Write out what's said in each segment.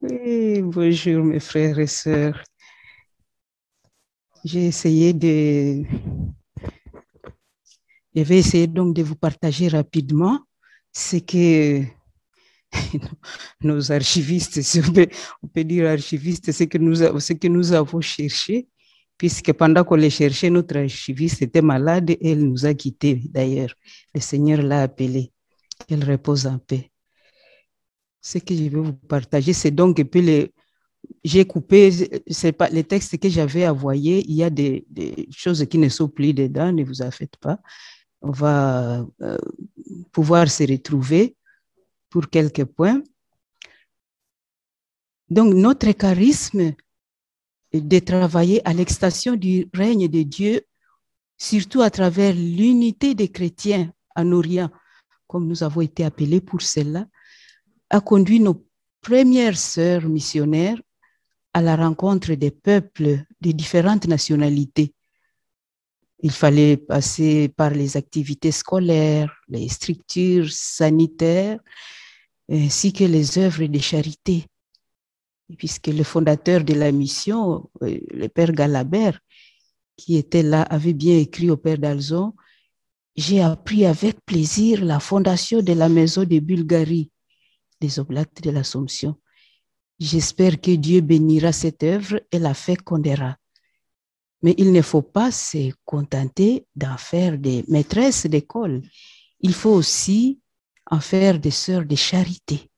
Oui, bonjour mes frères et sœurs. J'ai essayé de, je vais essayer donc de vous partager rapidement ce que nos archivistes, si on peut dire archivistes, ce que nous avons cherché, puisque pendant qu'on les cherchait, notre archiviste était malade et elle nous a quittés d'ailleurs. Le Seigneur l'a appelée. Qu'elle repose en paix. Ce que je vais vous partager, c'est donc un peu j'ai coupé, c'est pas les textes que j'avais envoyés, il y a des choses qui ne sont plus dedans, ne vous en faites pas. On va pouvoir se retrouver pour quelques points. Donc, notre charisme est de travailler à l'extension du règne de Dieu, surtout à travers l'unité des chrétiens en Orient, comme nous avons été appelés pour cela, a conduit nos premières sœurs missionnaires à la rencontre des peuples de différentes nationalités. Il fallait passer par les activités scolaires, les structures sanitaires, ainsi que les œuvres de charité. Puisque le fondateur de la mission, le père Galabert, qui était là, avait bien écrit au père Dalzon, j'ai appris avec plaisir la fondation de la maison de Bulgarie, des Oblates de l'Assomption. J'espère que Dieu bénira cette œuvre et la fécondera. Mais il ne faut pas se contenter d'en faire des maîtresses d'école. Il faut aussi en faire des sœurs de charité.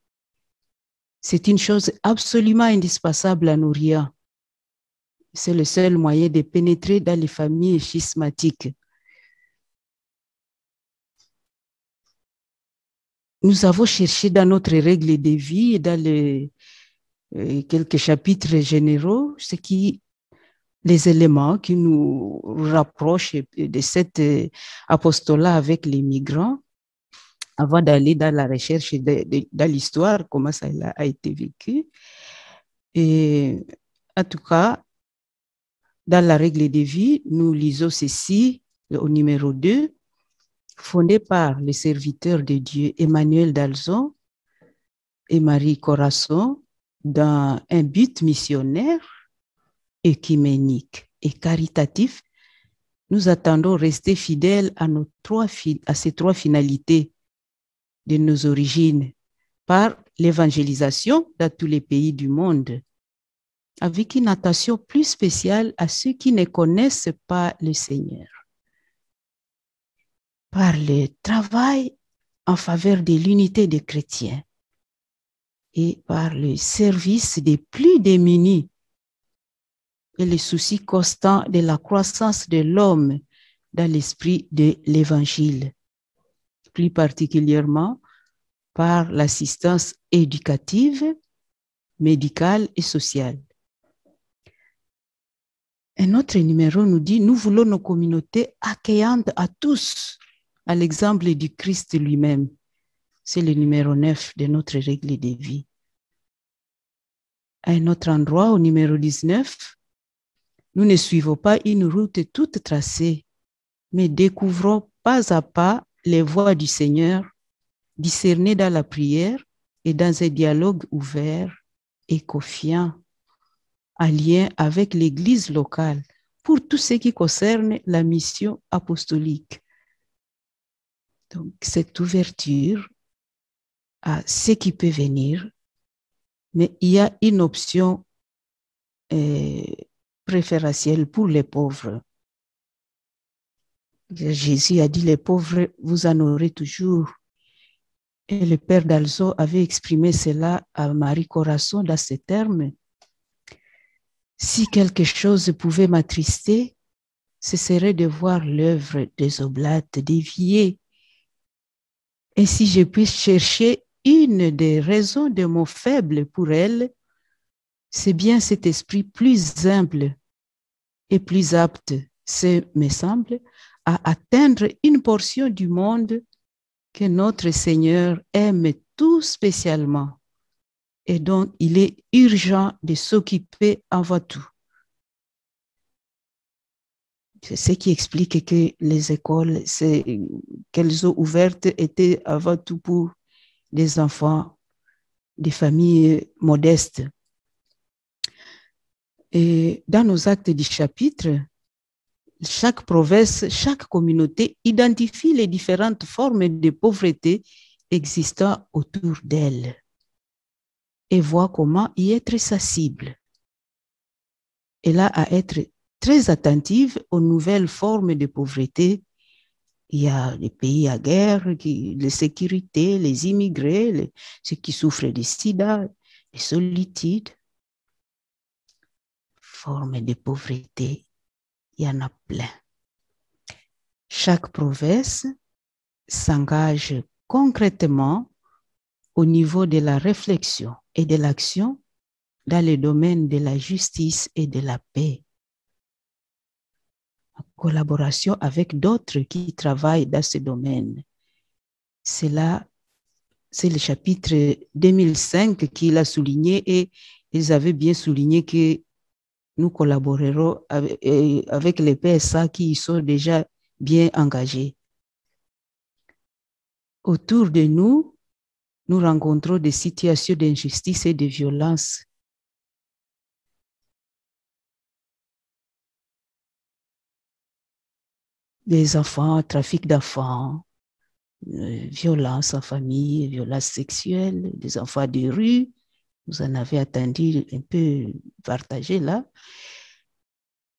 C'est une chose absolument indispensable en Orient. C'est le seul moyen de pénétrer dans les familles schismatiques. Nous avons cherché dans notre règle de vie et dans quelques chapitres généraux les éléments qui nous rapprochent de cet apostolat avec les migrants avant d'aller dans la recherche dans l'histoire, comment ça a été vécu. Et en tout cas, dans la règle de vie, nous lisons ceci au numéro 2, fondé par les serviteurs de Dieu Emmanuel Dalzon et Marie Corasson dans un but missionnaire, œcuménique et caritatif. Nous attendons rester fidèles à ces trois finalités de nos origines par l'évangélisation dans tous les pays du monde, avec une attention plus spéciale à ceux qui ne connaissent pas le Seigneur, par le travail en faveur de l'unité des chrétiens et par le service des plus démunis et le souci constant de la croissance de l'homme dans l'esprit de l'Évangile, plus particulièrement par l'assistance éducative, médicale et sociale. Un autre numéro nous dit, nous voulons nos communautés accueillantes à tous, à l'exemple du Christ lui-même. C'est le numéro 9 de notre règle de vie. À un autre endroit, au numéro 19, nous ne suivons pas une route toute tracée, mais découvrons pas à pas les voies du Seigneur, discernées dans la prière et dans un dialogue ouvert et confiant, en lien avec l'Église locale, pour tout ce qui concerne la mission apostolique. Donc, cette ouverture à ce qui peut venir, mais il y a une option préférentielle pour les pauvres. Jésus a dit, les pauvres, vous en aurez toujours. Et le père Dalzon avait exprimé cela à Marie Corasson dans ces termes. Si quelque chose pouvait m'attrister, ce serait de voir l'œuvre des Oblates déviée. Et si je puis chercher une des raisons de mon faible pour elle, c'est bien cet esprit plus humble et plus apte, ce me semble, à atteindre une portion du monde que notre Seigneur aime tout spécialement et dont il est urgent de s'occuper avant tout. C'est ce qui explique que les écoles qu'elles ont ouvertes étaient avant tout pour des enfants des familles modestes, Et dans nos actes du chapitre, chaque province, chaque communauté identifie les différentes formes de pauvreté existant autour d'elle et voit comment y être sensible. Et là, à être très attentive aux nouvelles formes de pauvreté. Il y a les pays à guerre, les sécurités, les immigrés, ceux qui souffrent de sida, les solitudes. Formes de pauvreté, il y en a plein. Chaque province s'engage concrètement au niveau de la réflexion et de l'action dans le domaine de la justice et de la paix, en collaboration avec d'autres qui travaillent dans ce domaine. C'est le chapitre 2005 qu'il a souligné et ils avaient bien souligné que nous collaborerons avec les PSA qui y sont déjà bien engagés. Autour de nous, nous rencontrons des situations d'injustice et de violence. Des enfants, trafic d'enfants, violence en famille, violence sexuelle, des enfants de rue. Vous en avez entendu un peu partager là.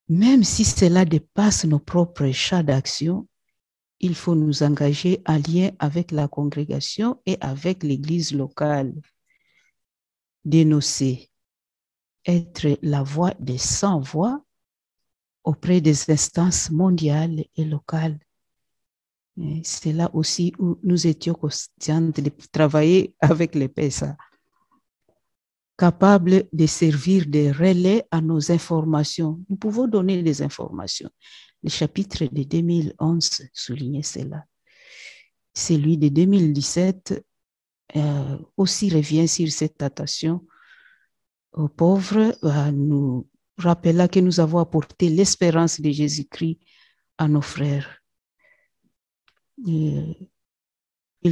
Même si cela dépasse nos propres champs d'action, il faut nous engager en lien avec la congrégation et avec l'église locale. Dénoncer, être la voix des sans-voix auprès des instances mondiales et locales. C'est là aussi où nous étions conscients de travailler avec les PSA, capables de servir de relais à nos informations. Nous pouvons donner des informations. Le chapitre de 2011 soulignait cela. Celui de 2017 aussi revient sur cette attention aux pauvres, nous rappela que nous avons apporté l'espérance de Jésus-Christ à nos frères. Il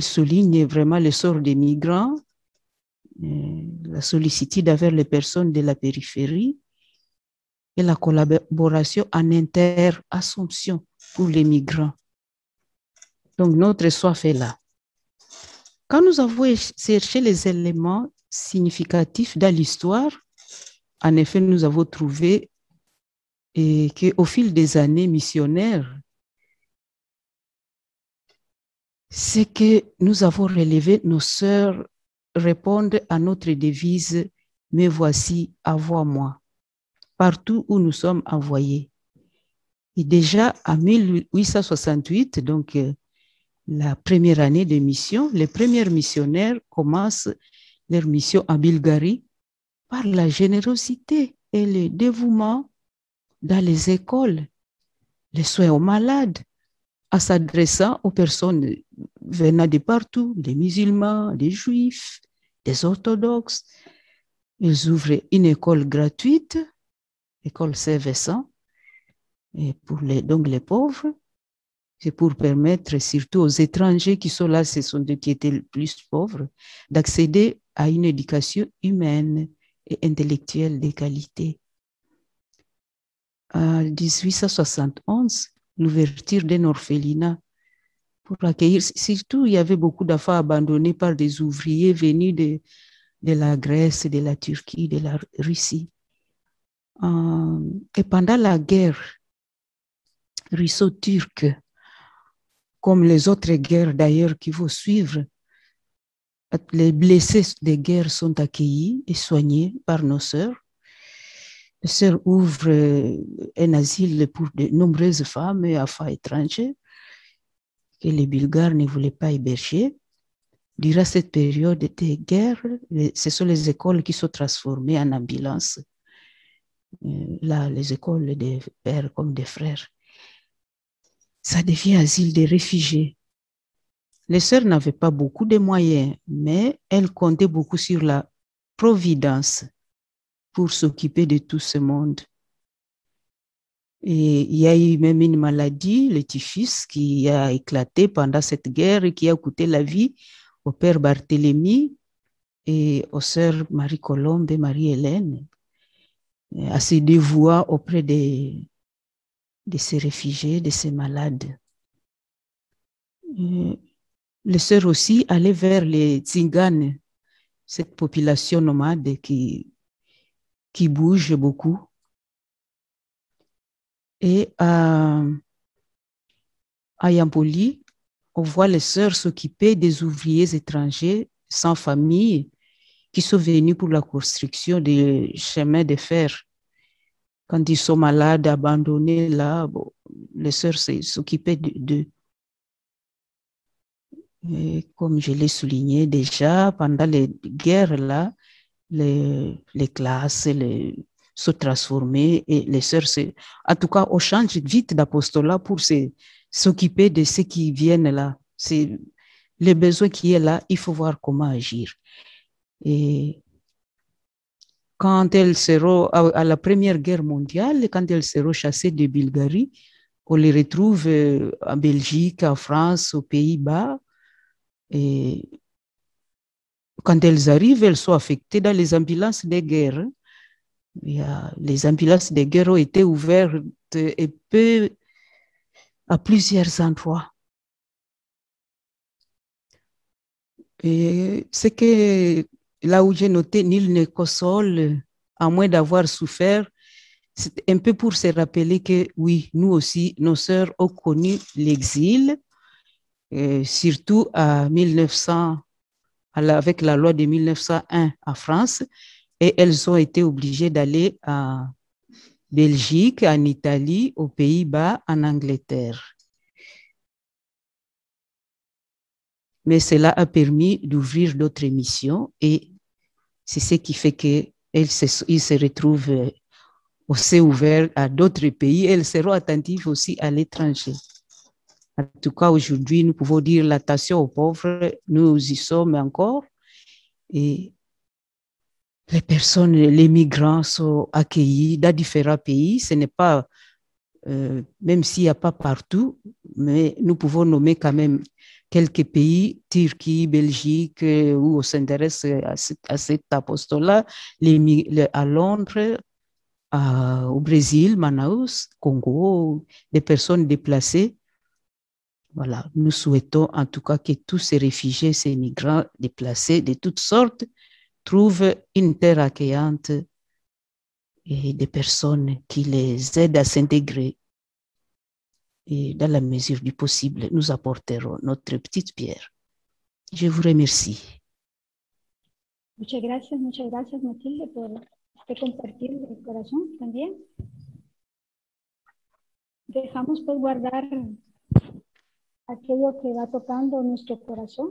souligne vraiment le sort des migrants, la sollicitude envers les personnes de la périphérie et la collaboration en inter-assomption pour les migrants. Donc, notre soif est là. Quand nous avons cherché les éléments significatifs dans l'histoire, en effet, nous avons trouvé qu'au fil des années missionnaires, c'est que nous avons relevé nos sœurs répondent à notre devise « Me voici, envoie-moi » partout où nous sommes envoyés. Et déjà en 1868, donc la première année de mission, les premiers missionnaires commencent leur mission en Bulgarie par la générosité et le dévouement dans les écoles, les soins aux malades, en s'adressant aux personnes venant de partout, des musulmans, des juifs, des orthodoxes. Ils ouvrent une école gratuite, école Saint-Vincent, et pour donc les pauvres. C'est pour permettre surtout aux étrangers qui sont là, ce sont ceux qui étaient les plus pauvres, d'accéder à une éducation humaine et intellectuelle de qualité. En 1871, l'ouverture d'un orphelinat pour accueillir, surtout il y avait beaucoup d'enfants abandonnés par des ouvriers venus de la Grèce, de la Turquie, de la Russie. Et pendant la guerre russo-turque, comme les autres guerres d'ailleurs qui vont suivre, les blessés des guerres sont accueillis et soignés par nos sœurs. Les sœurs ouvrent un asile pour de nombreuses femmes et enfants étrangers que les Bulgares ne voulaient pas héberger. Durant cette période de guerre, ce sont les écoles qui sont transformées en ambulances. Là, les écoles des pères comme des frères. Ça devient asile des réfugiés. Les sœurs n'avaient pas beaucoup de moyens, mais elles comptaient beaucoup sur la providence pour s'occuper de tout ce monde. Et il y a eu même une maladie, le typhus, qui a éclaté pendant cette guerre et qui a coûté la vie au père Barthélemy et aux sœurs Marie-Colombe et Marie-Hélène. à se dévouer auprès de ces réfugiés, de ces malades. Les sœurs aussi allaient vers les Tsinganes, cette population nomade qui bouge beaucoup. Et à Yamboli, on voit les sœurs s'occuper des ouvriers étrangers sans famille qui sont venus pour la construction des chemins de fer. Quand ils sont malades, abandonnés là, bon, les sœurs s'occupaient d'eux. Comme je l'ai souligné déjà, pendant les guerres là, les classes se transformer et les sœurs, en tout cas, on change vite d'apostolat pour s'occuper de ceux qui viennent là. C'est le besoin qui est là, il faut voir comment agir. Et quand elles seront à la Première Guerre mondiale, quand elles seront chassées de Bulgarie, on les retrouve en Belgique, en France, aux Pays-Bas. Et quand elles arrivent, elles sont affectées dans les ambulances de guerre. Les ambulances de guerre ont été ouvertes et peu à plusieurs endroits. Et c'est que là où j'ai noté, nul ne console, à moins d'avoir souffert, c'est un peu pour se rappeler que oui, nous aussi, nos sœurs ont connu l'exil, surtout à 1900, avec la loi de 1901 en France, et elles ont été obligées d'aller à Belgique, en Italie, aux Pays-Bas, en Angleterre. Mais cela a permis d'ouvrir d'autres missions et c'est ce qui fait qu'ils se retrouvent aussi ouverts à d'autres pays. Elles seront attentives aussi à l'étranger. En tout cas, aujourd'hui, nous pouvons dire l'attention aux pauvres, nous y sommes encore. Et les personnes, les migrants sont accueillis dans différents pays. Ce n'est pas, même s'il n'y a pas partout, mais nous pouvons nommer quand même quelques pays, Turquie, Belgique, où on s'intéresse à cet apostolat, à Londres, au Brésil, Manaus, Congo, des personnes déplacées. Voilà, nous souhaitons en tout cas que tous ces réfugiés, ces migrants déplacés de toutes sortes, trouvent une terre accueillante et des personnes qui les aident à s'intégrer. Et dans la mesure du possible, nous apporterons notre petite pierre. Je vous remercie. Muchas gracias, Matilde, por compartir el corazón también. Dejamos pues guardar aquello que va tocando nuestro corazón.